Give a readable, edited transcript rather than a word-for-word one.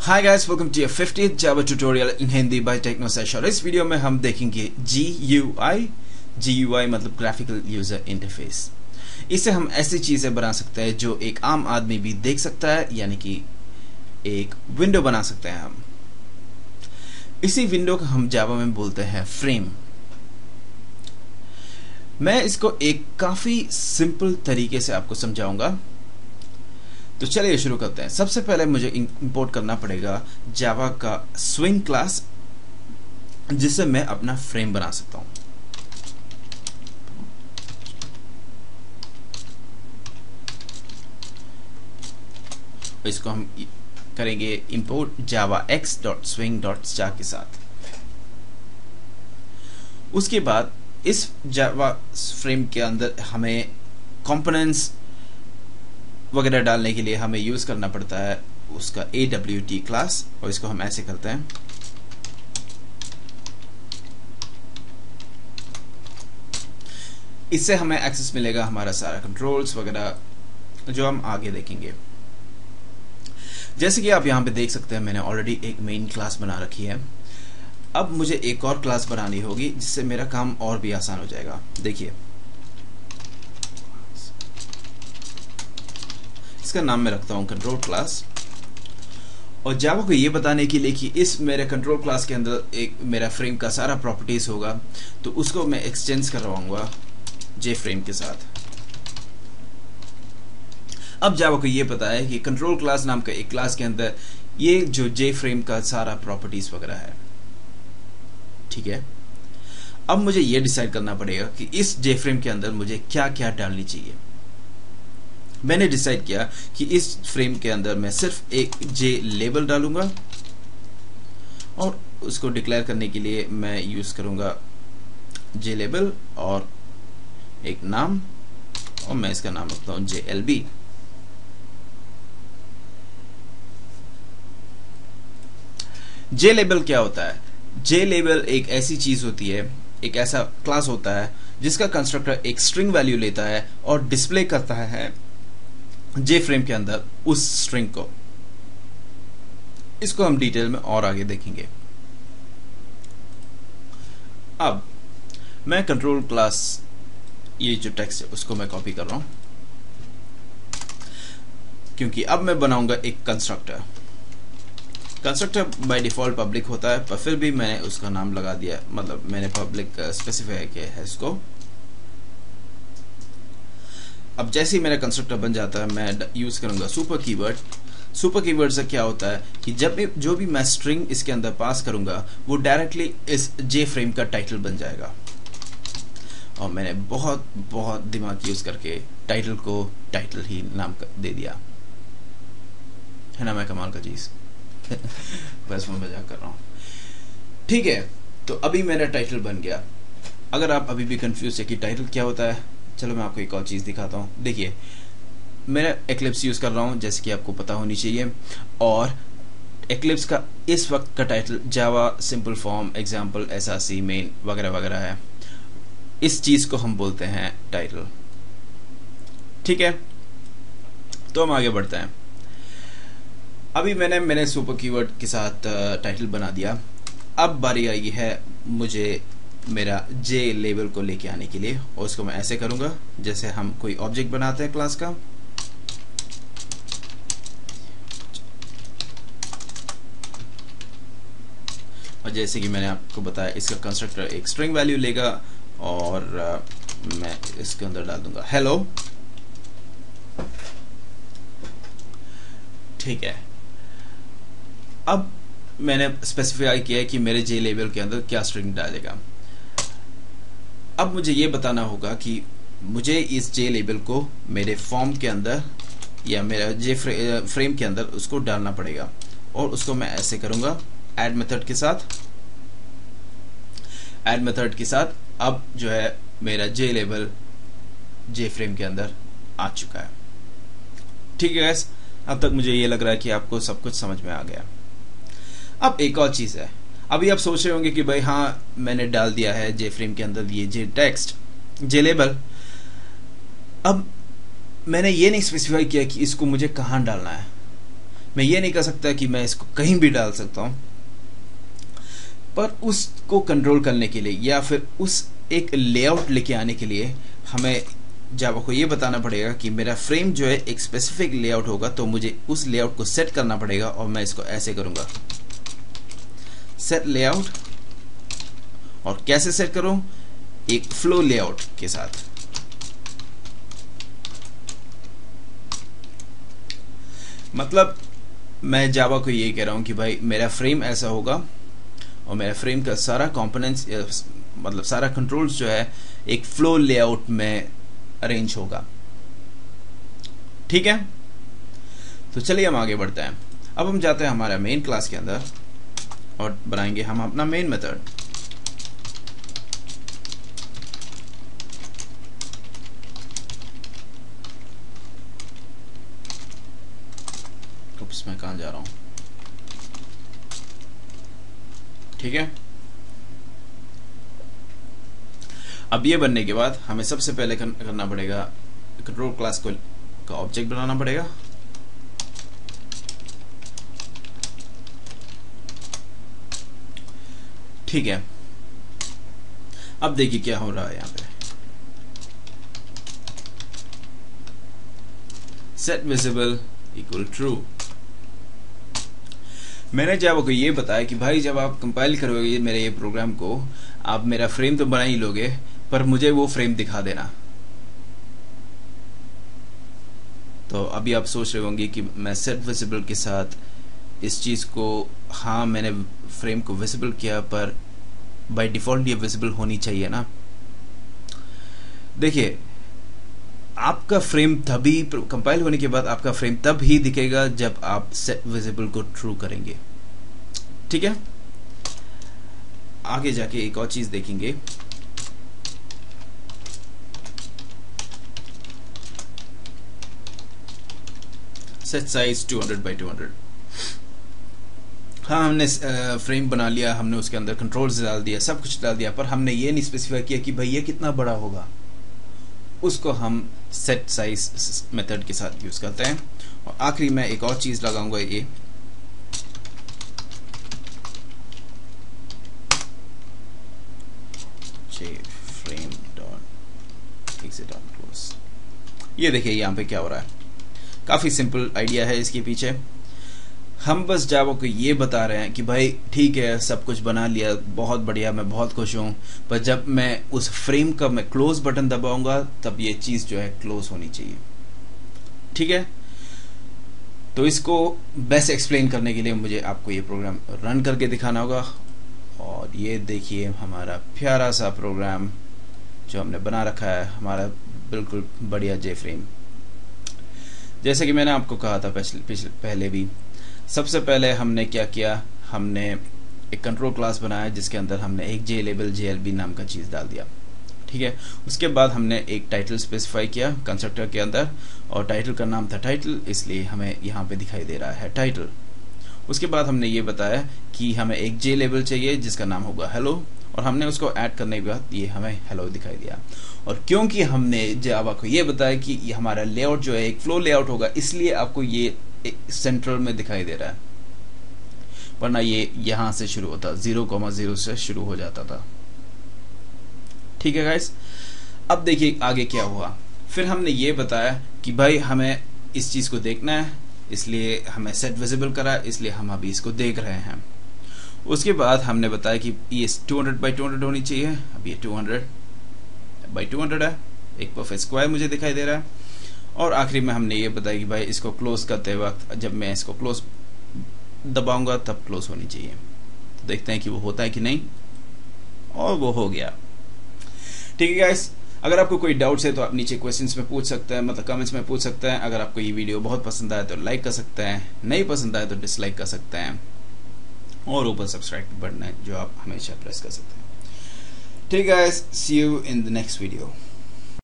Hi guys, welcome to your 50th Java tutorial in Hindi by Technosesh. और इस video में हम देखेंगे GUI मतलब ग्राफिकल यूजर इंटरफेस। इससे हम ऐसी चीजें बना सकते हैं जो एक आम आदमी भी देख सकता है, यानी कि एक विंडो बना सकते हैं हम। इसी विंडो को हम जावा में बोलते हैं फ्रेम। मैं इसको एक काफी सिंपल तरीके से आपको समझाऊंगा, तो चलिए शुरू करते हैं। सबसे पहले मुझे इंपोर्ट करना पड़ेगा जावा का स्विंग क्लास, जिससे मैं अपना फ्रेम बना सकता हूं। इसको हम करेंगे इंपोर्ट जावा x.swing.star के साथ। उसके बाद इस जावा फ्रेम के अंदर हमें कंपोनेंट्स वगैरह डालने के लिए हमें यूज करना पड़ता है उसका AWT क्लास, और इसको हम ऐसे करते हैं। इससे हमें एक्सेस मिलेगा हमारा सारा कंट्रोल्स वगैरह, जो हम आगे देखेंगे। जैसे कि आप यहां पे देख सकते हैं, मैंने ऑलरेडी एक मेन क्लास बना रखी है। अब मुझे एक और क्लास बनानी होगी, जिससे मेरा काम और भी आसान हो जाएगा। देखिए, इसका नाम मैं रखता हूं कंट्रोल क्लास। और जावा को ये बताने के लिए कि इस मेरे कंट्रोल क्लास के अंदर एक मेरा फ्रेम का सारा प्रॉपर्टीज होगा, तो उसको मैं एक्सचेंज करवाऊंगा जे फ्रेम के साथ। अब जावा को ये पता है कि कंट्रोल क्लास नाम का एक क्लास के अंदर ये जो जे फ्रेम का सारा प्रॉपर्टीज वगैरह है, ठीक है। अब मुझे ये डिसाइड करना पड़ेगा कि इस जे फ्रेम के अंदर मुझे क्या क्या डालनी चाहिए। मैंने डिसाइड किया कि इस फ्रेम के अंदर मैं सिर्फ एक जे लेबल डालूंगा, और उसको डिक्लेयर करने के लिए मैं यूज करूंगा जे लेबल और एक नाम, और मैं इसका नाम रखता हूं JLB। जे लेबल क्या होता है? जे लेबल एक ऐसी चीज होती है, एक ऐसा क्लास होता है जिसका कंस्ट्रक्टर एक स्ट्रिंग वैल्यू लेता है और डिस्प्ले करता है जे फ्रेम के अंदर उस स्ट्रिंग को। इसको हम डिटेल में और आगे देखेंगे। अब मैं कंट्रोल क्लास, ये जो टेक्स्ट है उसको मैं कॉपी कर रहा हूं, क्योंकि अब मैं बनाऊंगा एक constructor. Constructor by default public होता है, पर फिर भी मैंने उसका नाम लगा दिया, मतलब मैंने पब्लिक स्पेसिफाई किया है इसको। अब जैसे ही मेरा कंस्ट्रक्टर बन जाता है, मैं यूज करूंगा सुपर कीवर्ड। सुपर कीवर्ड से क्या होता है कि जब भी जो भी मैं स्ट्रिंग इसके अंदर पास करूंगा, वो डायरेक्टली इस जे फ्रेम का टाइटल बन जाएगा। और मैंने बहुत दिमाग यूज करके टाइटल को टाइटल ही नाम दे दिया है ना। मैं कमाल का चीज बस मैं मजाक कर रहा हूं, ठीक है। तो अभी मेरा टाइटल बन गया। अगर आप अभी भी कंफ्यूज है कि टाइटल क्या होता है, चलो मैं आपको एक और चीज दिखाता हूं। देखिए, मैं एक्लिप्स यूज कर रहा हूं, जैसे कि आपको पता होनी चाहिए। और एक्लिप्स का इस वक्त का title Java simple form example SRC main वगैरह वगैरह है। इस चीज को हम बोलते हैं टाइटल, ठीक है। तो हम आगे बढ़ते हैं। अभी मैंने सुपर कीवर्ड के साथ टाइटल बना दिया। अब बारी आई है मुझे मेरा जे लेबल को लेके आने के लिए, और उसको मैं ऐसे करूंगा जैसे हम कोई ऑब्जेक्ट बनाते हैं क्लास का। और जैसे कि मैंने आपको बताया, इसका कंस्ट्रक्टर एक स्ट्रिंग वैल्यू लेगा, और मैं इसके अंदर डाल दूंगा हेलो, ठीक है। अब मैंने स्पेसिफाई किया है कि मेरे जे लेबल के अंदर क्या स्ट्रिंग डालेगा। अब मुझे ये बताना होगा कि मुझे इस जे लेबल को मेरे फॉर्म के अंदर या मेरा जे फ्रेम के अंदर उसको डालना पड़ेगा, और उसको मैं ऐसे करूंगा ऐड मेथड के साथ। ऐड मेथड के साथ अब जो है मेरा जे लेबल जे फ्रेम के अंदर आ चुका है, ठीक है गाइस। अब तक मुझे ये लग रहा है कि आपको सब कुछ समझ में आ गया। अब एक और चीज है। अभी आप सोच रहे होंगे कि भाई हाँ, मैंने डाल दिया है जे फ्रेम के अंदर ये जे टेक्स्ट जे लेबल। अब मैंने ये नहीं स्पेसिफाई किया कि इसको मुझे कहां डालना है। मैं ये नहीं कर सकता कि मैं इसको कहीं भी डाल सकता हूं, पर उसको कंट्रोल करने के लिए या फिर उस एक लेआउट लेके आने के लिए हमें जावा को ये बताना पड़ेगा कि मेरा फ्रेम जो है एक स्पेसिफिक लेआउट होगा, तो मुझे उस लेआउट को सेट करना पड़ेगा और मैं इसको ऐसे करूंगा, सेट लेआउट। और कैसे सेट करूं? एक फ्लो लेआउट के साथ। मतलब मैं जावा को ये कह रहा हूं कि भाई मेरा फ्रेम ऐसा होगा और मेरा फ्रेम का सारा कंपोनेंट्स मतलब सारा कंट्रोल्स जो है एक फ्लो लेआउट में अरेंज होगा। ठीक है, तो चलिए हम आगे बढ़ते हैं। अब हम जाते हैं हमारे मेन क्लास के अंदर और बनाएंगे हम अपना मेन मेथड। मैं कहां जा रहा हूं? ठीक है, अब ये बनने के बाद हमें सबसे पहले करना पड़ेगा कंट्रोल क्लास को का ऑब्जेक्ट बनाना पड़ेगा। ठीक है, अब देखिए क्या हो रहा है यहां पे। Set visible equal true. मैंने जावा को ये बताया कि भाई जब आप कंपाइल करोगे मेरे ये प्रोग्राम को, आप मेरा फ्रेम तो बना ही लोगे, पर मुझे वो फ्रेम दिखा देना। तो अभी आप सोच रहे होंगे कि मैं सेट विजिबल के साथ इस चीज को, हाँ मैंने फ्रेम को विजिबल किया, पर बाय डिफॉल्ट ये विजिबल होनी चाहिए ना। देखिए, आपका फ्रेम तभी कंपाइल होने के बाद आपका फ्रेम तब ही दिखेगा जब आप सेट विजिबल को ट्रू करेंगे। ठीक है, आगे जाके एक और चीज देखेंगे। Set size 200 by 200। हाँ, हमने फ्रेम बना लिया, हमने उसके अंदर कंट्रोल्स डाल दिया, सब कुछ डाल दिया, पर हमने ये नहीं स्पेसिफाई किया कि भाई ये कितना बड़ा होगा। उसको हम सेट साइज मेथड के साथ यूज करते हैं। और आखिरी में एक और चीज लगाऊंगा, ये frame dot exit on close. ये देखिए यहाँ पे क्या हो रहा है। काफी सिंपल आइडिया है इसके पीछे। हम बस जावा को ये बता रहे हैं कि भाई ठीक है, सब कुछ बना लिया, बहुत बढ़िया, मैं बहुत खुश हूं, पर जब मैं उस फ्रेम का मैं क्लोज बटन दबाऊंगा तब ये चीज जो है क्लोज होनी चाहिए। ठीक है, तो इसको बेस्ट एक्सप्लेन करने के लिए मुझे आपको ये प्रोग्राम रन करके दिखाना होगा। और ये देखिए हमारा प्यारा सा प्रोग्राम जो हमने बना रखा है, हमारा बिल्कुल बढ़िया जे फ्रेम। जैसे कि मैंने आपको कहा था पहले भी, सबसे पहले हमने क्या किया, हमने एक कंट्रोल क्लास बनाया जिसके अंदर हमने एक जे लेबल JLB नाम का चीज डाल दिया। ठीक है, उसके बाद हमने एक टाइटल स्पेसिफाई किया कंस्ट्रक्टर के अंदर, और टाइटल का नाम था टाइटल, इसलिए हमें यहाँ पे दिखाई दे रहा है टाइटल। उसके बाद हमने ये बताया कि हमें एक जे लेबल चाहिए जिसका नाम होगा हेलो, और हमने उसको ऐड करने के बाद ये हमें हेलो दिखाई दिया। और क्योंकि हमने जावा को ये बताया कि ये हमारा लेआउट जो है एक फ्लो लेआउट होगा, इसलिए आपको ये सेंट्रल में दिखाई दे रहा है, वरना ये यहां से शुरू होता, 0,0 से शुरू हो जाता था। ठीक है गाइस, अब देखिए आगे क्या हुआ। फिर हमने ये बताया कि भाई हमें इस चीज को देखना है, इसलिए हमें सेट विजिबल करा, इसलिए हम अभी इसको देख रहे हैं। उसके बाद हमने बताया कि ये 200 by 200 होनी चाहिए। अब ये 200 by 200 है, एक परफेक्ट स्क्वायर मुझे दिखाई दे रहा है। और आखिरी में हमने ये बताया कि भाई इसको क्लोज करते वक्त जब मैं इसको क्लोज दबाऊंगा तब क्लोज होनी चाहिए। तो देखते हैं कि वो होता है कि नहीं, और वो हो गया। ठीक है गाइस, अगर आपको कोई डाउट्स है तो आप नीचे क्वेश्चंस में पूछ सकते हैं, मतलब कमेंट्स में पूछ सकते हैं। अगर आपको ये वीडियो बहुत पसंद आए तो लाइक कर सकते हैं, नहीं पसंद आए तो डिसलाइक कर सकते हैं, और ऊपर सब्सक्राइब बटन है जो आप हमेशा प्रेस कर सकते हैं। ठीक है guys, see you in the next video.